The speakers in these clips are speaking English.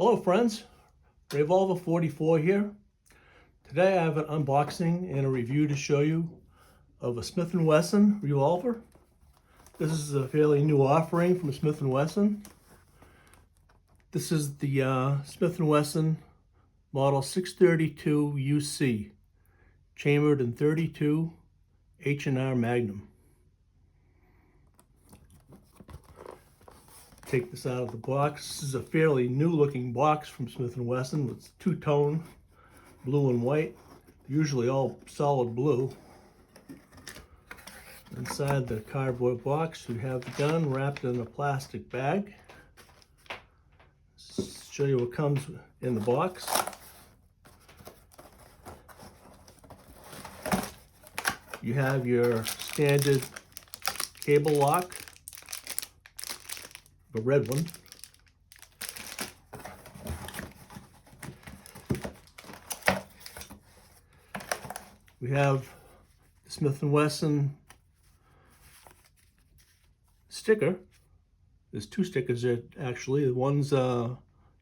Hello friends, Revolver 44 here. Today I have an unboxing and a review to show you of a Smith & Wesson revolver. This is a fairly new offering from Smith & Wesson. This is the Smith & Wesson model 632 UC, chambered in 32 H&R Magnum. Take this out of the box. This is a fairly new looking box from Smith & Wesson with two-tone blue and white, usually all solid blue. Inside the cardboard box you have the gun wrapped in a plastic bag. Show you what comes in the box. You have your standard cable lock, the red one. We have the Smith & Wesson sticker. There's two stickers there actually. One's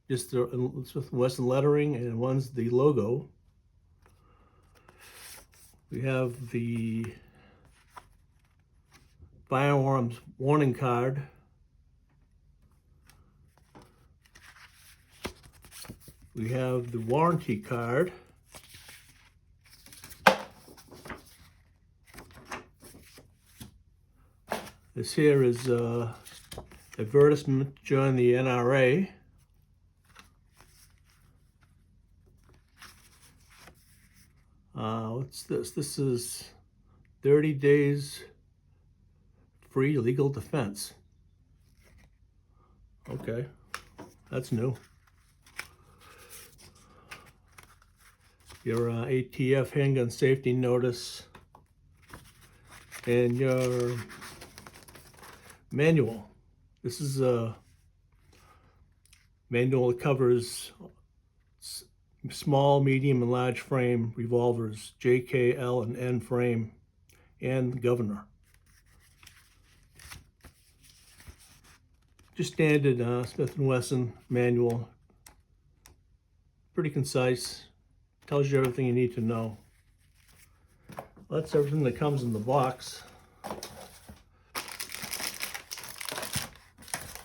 just the Smith & Wesson lettering and one's the logo. We have the firearms warning card. We have the warranty card. This here is advertisement to join the NRA. What's this? This is 30 days free legal defense. Okay, that's new. Your ATF handgun safety notice and your manual. This is a manual that covers small, medium, and large frame revolvers, J, K, L, and N frame, and governor. Just standard Smith & Wesson manual. Pretty concise. Tells you everything you need to know. That's everything that comes in the box.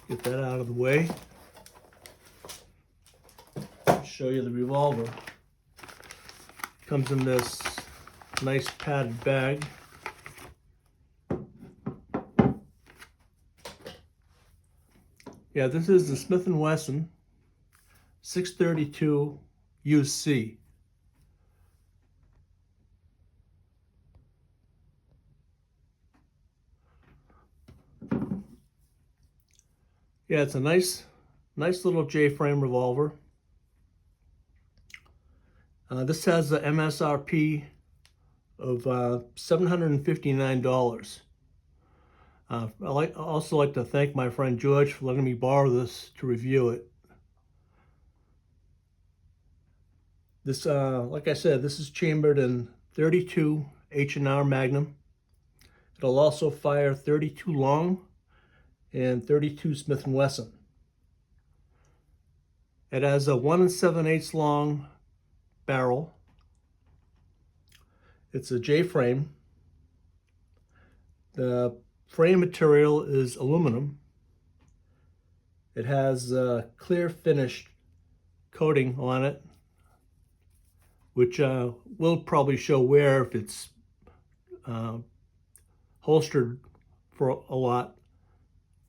Get that out of the way. Show you the revolver. Comes in this nice padded bag. Yeah, this is the Smith & Wesson 632 UC. Yeah, it's a nice little J-frame revolver. This has the MSRP of $759. I also like to thank my friend George for letting me borrow this to review it. This, like I said, this is chambered in 32 H&R Magnum. It'll also fire 32 long and 32 Smith & Wesson. It has a 1 7/8 long barrel. It's a J-frame. The frame material is aluminum. It has a clear finished coating on it, which will probably show wear if it's holstered for a lot.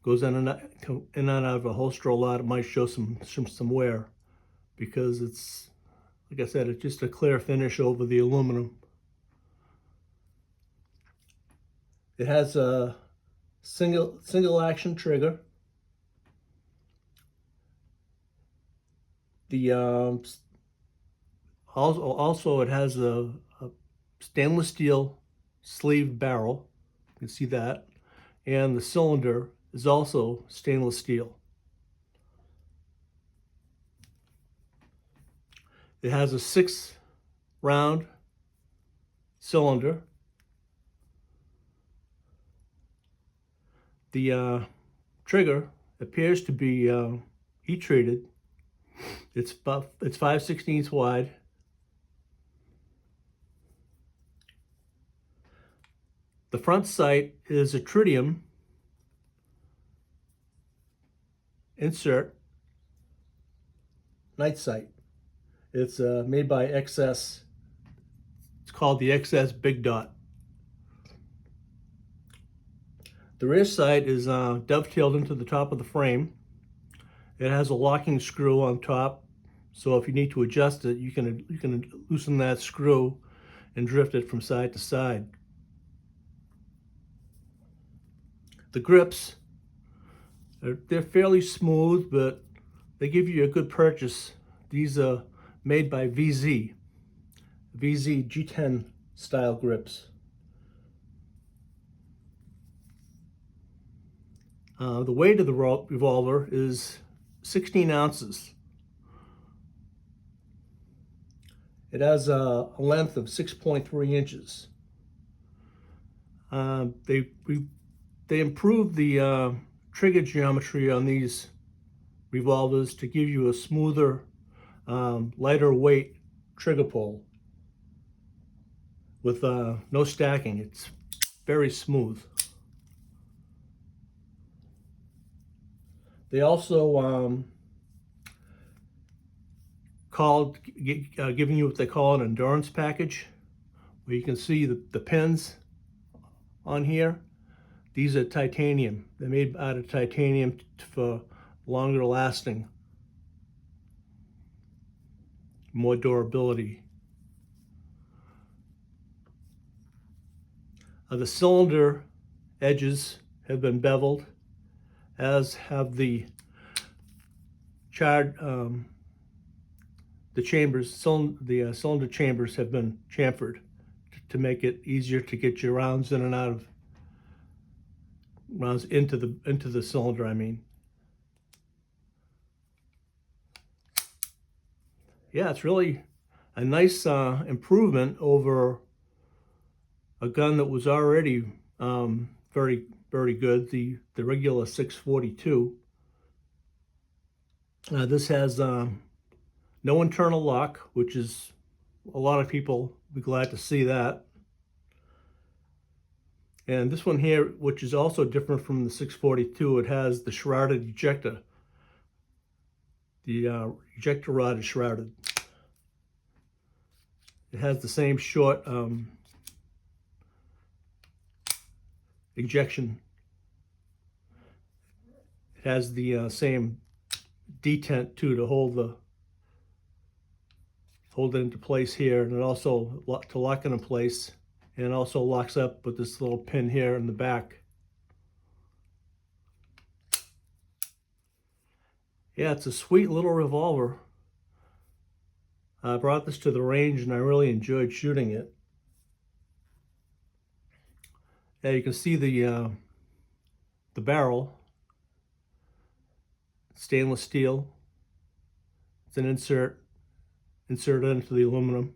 Goes in and out of a holster a lot. It might show some wear because it's, like I said, it's just a clear finish over the aluminum. It has a single action trigger. The also it has a stainless steel sleeve barrel. You can see that, and the cylinder is also stainless steel. It has a 6-round cylinder. The trigger appears to be heat treated It's 5/16 wide. The front sight is a tritium insert night sight. It's made by XS. It's called the XS Big Dot. The rear sight is dovetailed into the top of the frame. It has a locking screw on top, so if you need to adjust it, you can loosen that screw and drift it from side to side. The grips, they're fairly smooth, but they give you a good purchase. These are made by VZ G10 style grips. The weight of the revolver is 16 ounces. It has a length of 6.3 inches. They improved the trigger geometry on these revolvers to give you a smoother, lighter weight trigger pull with no stacking. It's very smooth. They also giving you what they call an endurance package, where you can see the pins on here. These are titanium. They're made out of titanium for longer lasting, more durability. The cylinder edges have been beveled, as have the cylinder chambers have been chamfered to make it easier to get your rounds in and out of rounds into the cylinder, I mean. Yeah, it's really a nice improvement over a gun that was already very, very good, the regular 642. This has no internal lock, which is a lot of people will be glad to see that. And this one here, which is also different from the 642, it has the shrouded ejector. The ejector rod is shrouded. It has the same short ejection. It has the same detent too to hold it into place here, and it also to lock it in place, and it also locks up with this little pin here in the back. Yeah, it's a sweet little revolver. I brought this to the range and I really enjoyed shooting it. Yeah, you can see the barrel, stainless steel. It's an insert into the aluminum.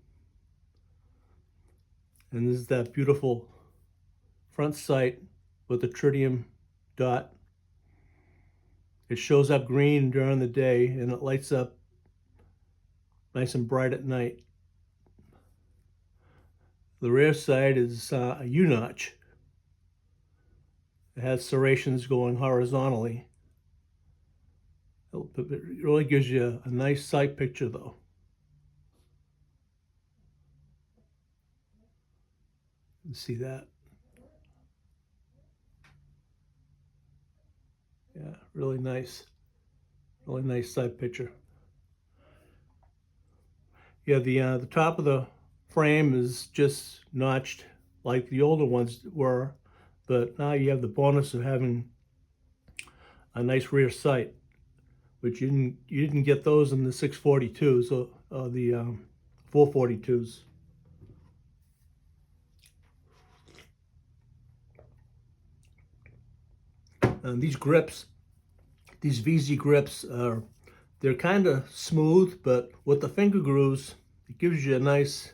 And this is that beautiful front sight with the tritium dot. It shows up green during the day and it lights up nice and bright at night. The rear sight is a U-notch. It has serrations going horizontally. It really gives you a nice sight picture though. You see that? Yeah, really nice sight picture. Yeah, the top of the frame is just notched like the older ones were, but now you have the bonus of having a nice rear sight, which you didn't get those in the 642s or the 442s. And these grips, these VZ grips, they're kind of smooth, but with the finger grooves, it gives you a nice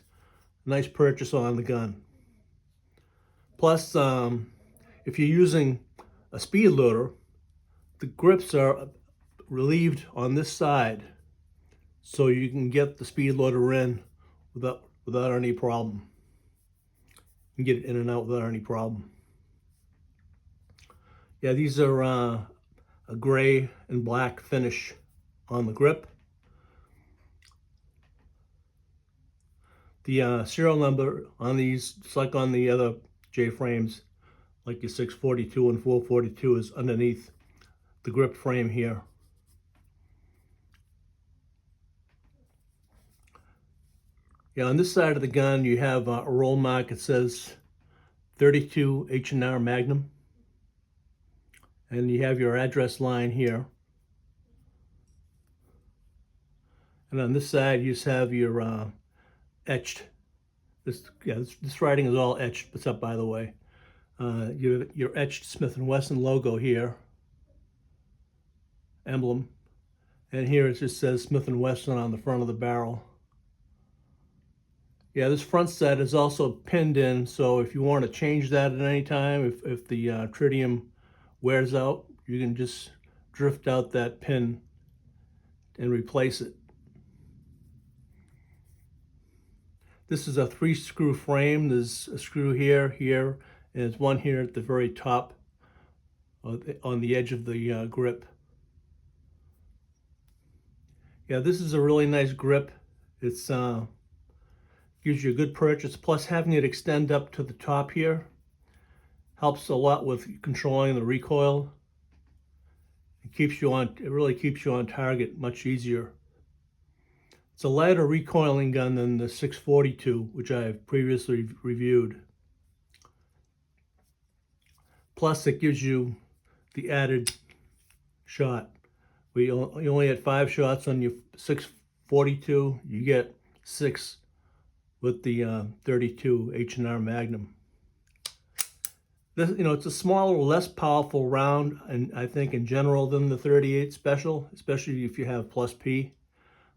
purchase on the gun. Plus, if you're using a speed loader, the grips are relieved on this side, so you can get the speed loader in without any problem. You can get it in and out without any problem. Yeah, these are a gray and black finish on the grip. The serial number on these, just like on the other J-frames, like your 642 and 442, is underneath the grip frame here. Yeah, on this side of the gun, you have a roll mark. It says 32 H&R Magnum. And you have your address line here. And on this side, you just have your etched. This writing is all etched. What's up, by the way? Your etched Smith & Wesson logo here, emblem. And here it just says Smith & Wesson on the front of the barrel. Yeah, this front set is also pinned in, so if you want to change that at any time, if the tritium wears out, you can just drift out that pin and replace it. This is a 3-screw frame. There's a screw here, and there's one here at the very top on the edge of the grip. Yeah, this is a really nice grip. It's gives you a good purchase, plus having it extend up to the top here helps a lot with controlling the recoil. It really keeps you on target much easier. It's a lighter recoiling gun than the 642, which I have previously reviewed. Plus it gives you the added shot. You only had 5 shots on your 642, you get 6 with the 32 H&R Magnum. This, it's a smaller, less powerful round, and I think in general than the 38 Special, especially if you have plus P.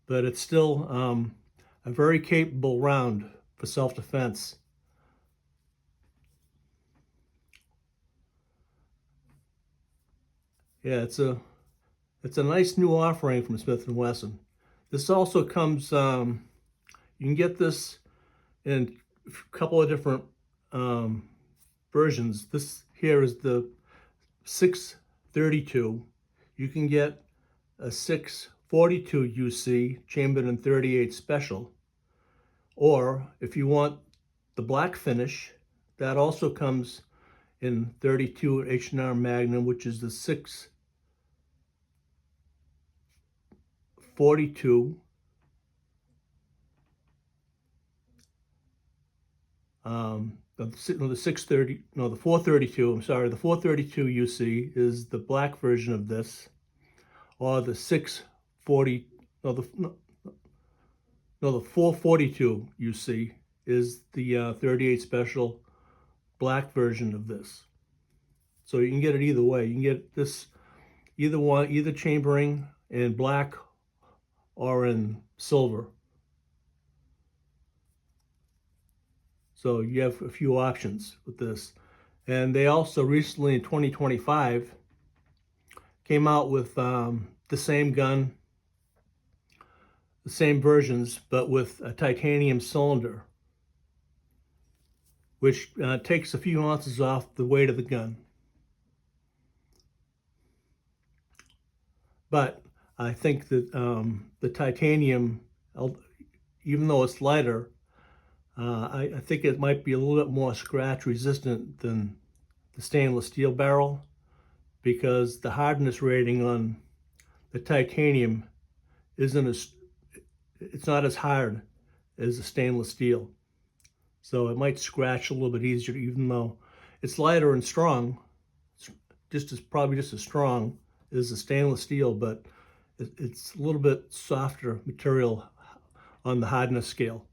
But it's still a very capable round for self-defense. Yeah, it's a nice new offering from Smith & Wesson. This also comes, you can get this in a couple of different versions. This here is the 632. You can get a 642 UC chambered in 38 Special, or if you want the black finish, that also comes in 32 H&R Magnum, which is the 642 the 630, no, the 432, I'm sorry, the 432 UC is the black version of this, or the 640, the 442 UC is the 38 Special black version of this. So you can get it either way. You can get this either chambering in black or in silver. So you have a few options with this. And they also recently, in 2025, came out with the same gun, the same versions, but with a titanium cylinder, which takes a few ounces off the weight of the gun. But I think that the titanium, even though it's lighter, I think it might be a little bit more scratch resistant than the stainless steel barrel, because the hardness rating on the titanium it's not as hard as the stainless steel. So it might scratch a little bit easier, even though it's lighter and strong. It's probably just as strong as the stainless steel, but it's a little bit softer material on the hardness scale.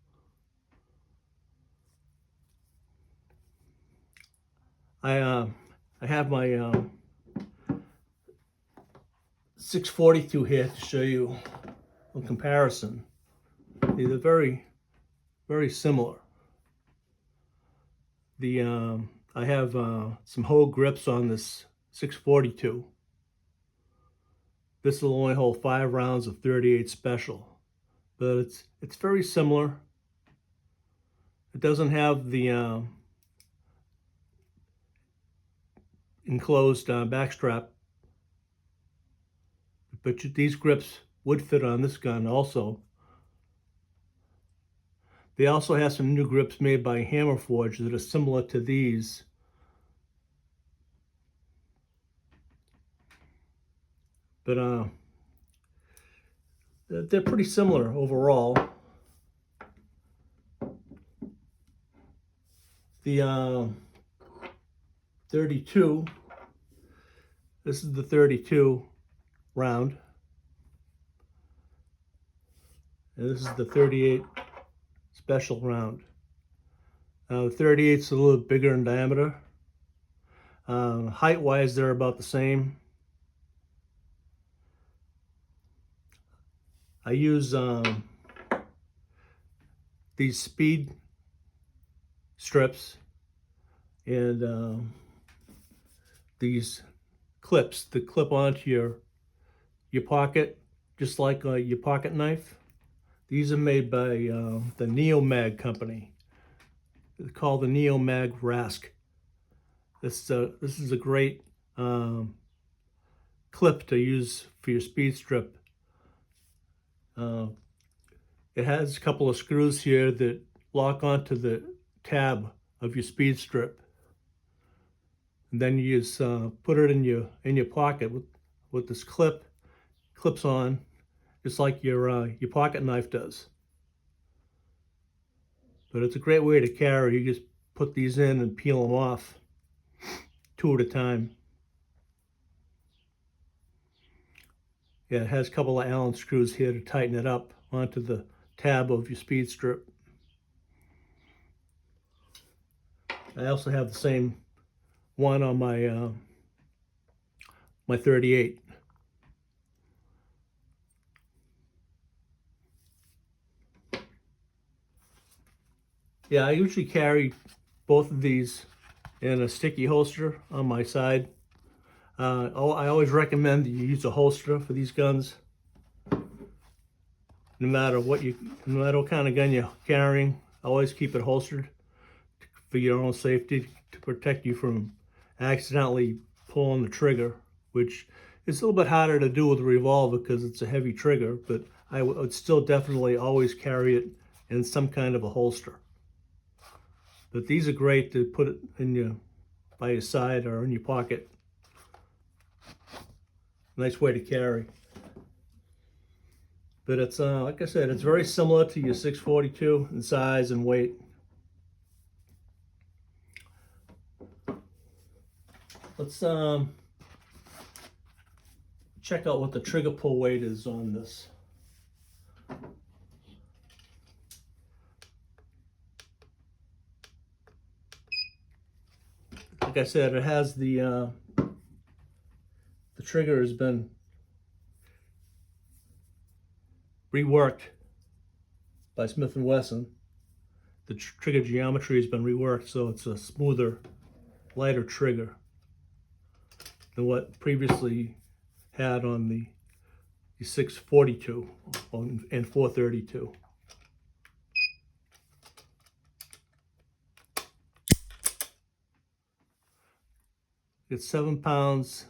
I have my 642 here to show you a comparison. They're very, very similar. I have some Hogue grips on this 642. This will only hold 5 rounds of 38 Special. but it's very similar. It doesn't have the enclosed backstrap, but these grips would fit on this gun also. They also have some new grips made by Hammer Forge that are similar to these. But they're pretty similar overall. The 32, this is the 32 round, and this is the 38 special round. The 38 is a little bigger in diameter. Height-wise, they're about the same. I use these speed strips and these clips that clip onto your pocket, just like your pocket knife. These are made by the Neo-Mag company. It's called the Neo-Mag Rask. This is a great clip to use for your speed strip. It has a couple of screws here that lock onto the tab of your speed strip, and then you just put it in your pocket with this clips on, just like your pocket knife does. But it's a great way to carry. You just put these in and peel them off, 2 at a time. Yeah, it has a couple of Allen screws here to tighten it up onto the tab of your speed strip. I also have the same one on my my 38. Yeah, I usually carry both of these in a sticky holster on my side. I always recommend that you use a holster for these guns. No matter what kind of gun you're carrying, always keep it holstered for your own safety, to protect you from accidentally pulling the trigger, which is a little bit harder to do with a revolver because it's a heavy trigger, but I would still definitely always carry it in some kind of a holster. But these are great to put it in by your side or in your pocket. Nice way to carry. But it's like I said, it's very similar to your 642 in size and weight. Let's check out what the trigger pull weight is on this. Like I said, it has the trigger has been reworked by Smith & Wesson. The trigger geometry has been reworked, so it's a smoother, lighter trigger than what previously had on the 642 and 432. It's 7 pounds,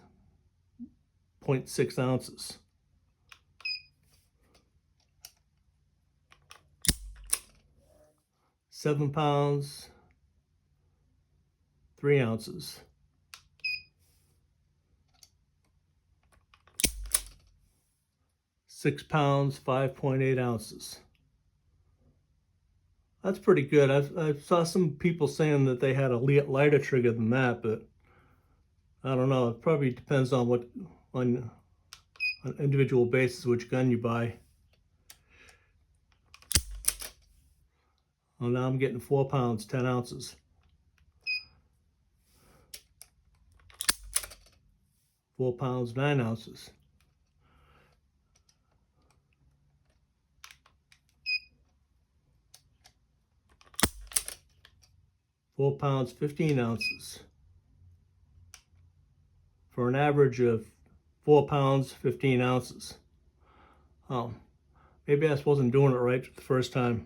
0.6 ounces. £7 pounds, 3 ounces. £6 pounds, 5.8 ounces. That's pretty good. I saw some people saying that they had a lighter trigger than that, but I don't know. It probably depends on on an individual basis which gun you buy. Well, now I'm getting 4 pounds, 10 ounces. 4 pounds, 9 ounces. 4 pounds, 15 ounces. For an average of 4 pounds, 15 ounces. Maybe I wasn't doing it right the first time.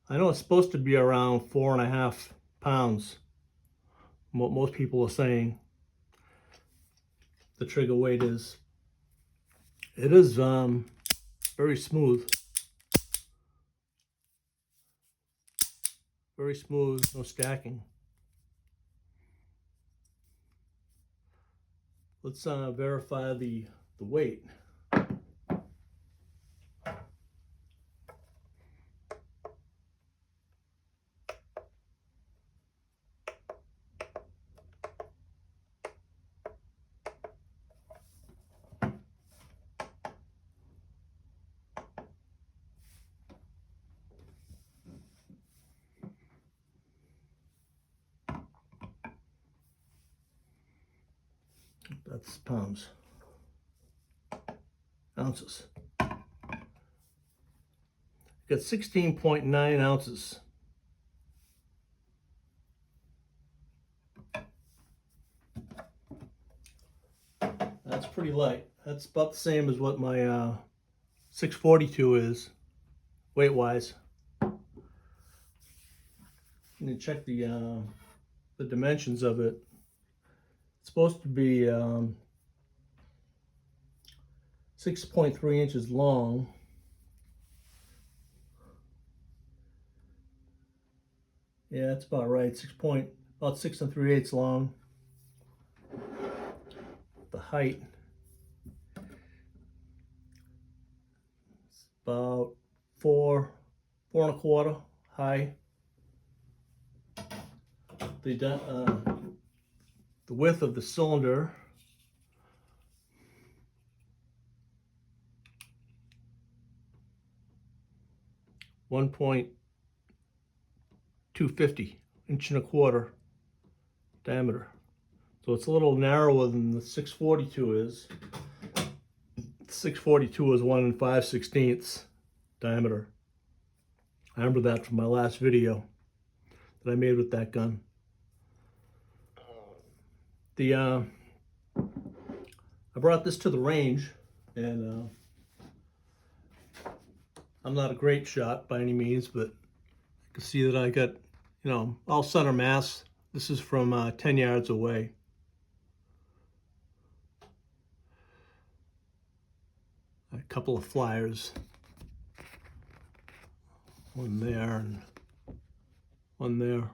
I know it's supposed to be around 4.5 pounds. What most people are saying the trigger weight is. It is very smooth. Very smooth, no stacking. Let's verify the weight. That's pounds. Ounces. Got 16.9 ounces. That's pretty light. That's about the same as what my 642 is, weight-wise. You need to check the dimensions of it. It's supposed to be 6.3 inches long. Yeah, that's about right. About 6 3/8 long. The height is about 4 1/4 high. The width of the cylinder (1.250 1.25" diameter. So it's a little narrower than the 642 is. The 642 is 1 5/16 diameter. I remember that from my last video that I made with that gun. I brought this to the range, and I'm not a great shot by any means, but you can see that I got, all center mass. This is from 10 yards away. A couple of flyers, one there and one there.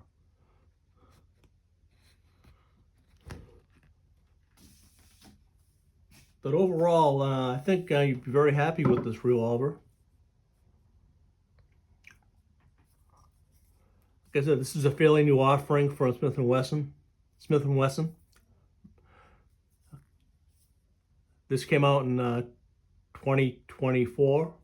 But overall, I think you'd be very happy with this revolver. Like I said, this is a fairly new offering from Smith & Wesson. Smith & Wesson. This came out in 2024.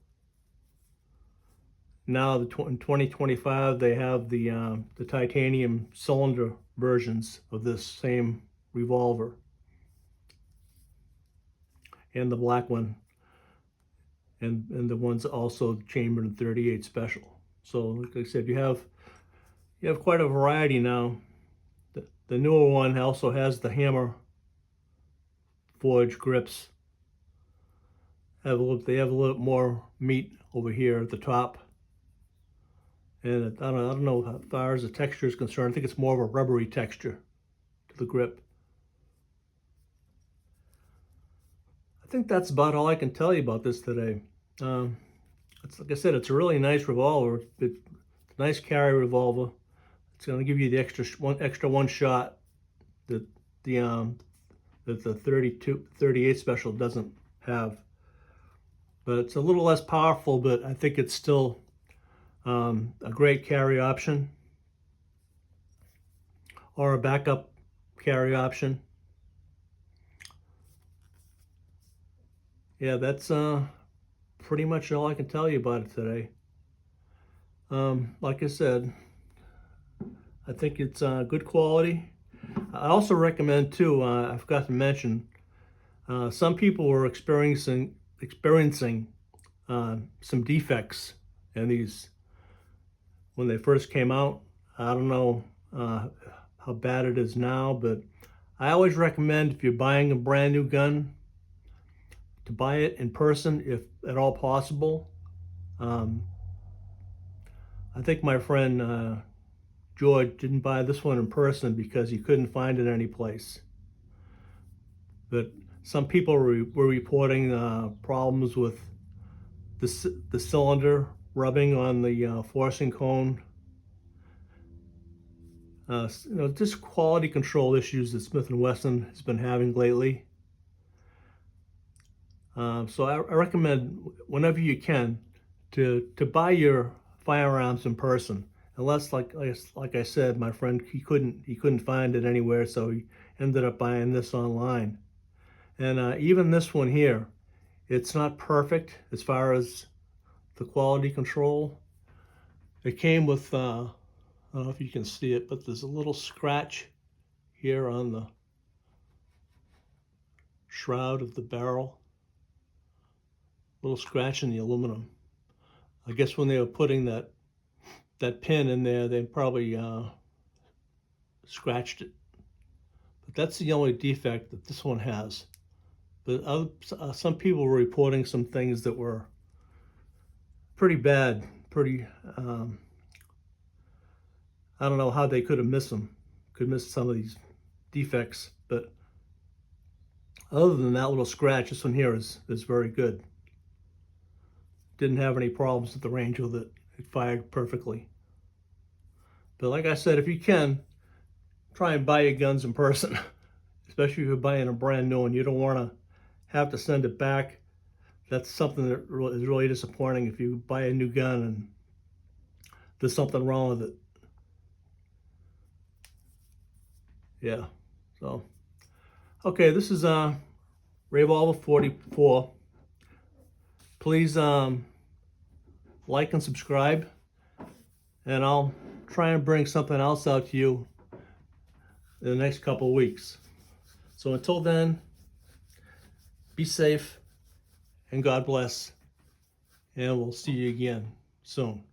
Now, in 2025, they have the titanium cylinder versions of this same revolver, and the black one, and the one's also chambered in .38 special. So, like I said, you have quite a variety now. The newer one also has the hammer forged grips. They have a little bit more meat over here at the top, and I don't know how far as the texture is concerned. I think it's more of a rubbery texture to the grip. I think that's about all I can tell you about this today. It's, like I said, it's a really nice revolver. It's a nice carry revolver. It's going to give you the extra one shot that the 38 special doesn't have. But it's a little less powerful, but I think it's still a great carry option, or a backup carry option. Yeah, that's pretty much all I can tell you about it today. Like I said, I think it's good quality. I also recommend too, I forgot to mention, some people were experiencing some defects in these when they first came out. I don't know how bad it is now, but I always recommend, if you're buying a brand new gun, to buy it in person if at all possible. Um, I think my friend George didn't buy this one in person because he couldn't find it anyplace. But some people were reporting problems with the cylinder rubbing on the forcing cone. Just quality control issues that Smith & Wesson has been having lately. So I recommend, whenever you can, to buy your firearms in person. Unless, like I said, my friend, he couldn't find it anywhere, so he ended up buying this online. And even this one here, it's not perfect as far as the quality control. It came with, I don't know if you can see it, but there's a little scratch here on the shroud of the barrel. Little scratch in the aluminum. I guess when they were putting that pin in there, they probably scratched it. But that's the only defect that this one has. But some people were reporting some things that were pretty bad, I don't know how they could have missed them, could miss some of these defects, but other than that little scratch, this one here is very good. Didn't have any problems at the range with it. It fired perfectly. But like I said, if you can, try and buy your guns in person, especially if you're buying a brand new one. You don't want to have to send it back. That's something that is really disappointing if you buy a new gun and there's something wrong with it. Yeah, so, okay, this is Revolver 44. Please like and subscribe, and I'll try and bring something else out to you in the next couple of weeks. So until then, be safe and God bless, and we'll see you again soon.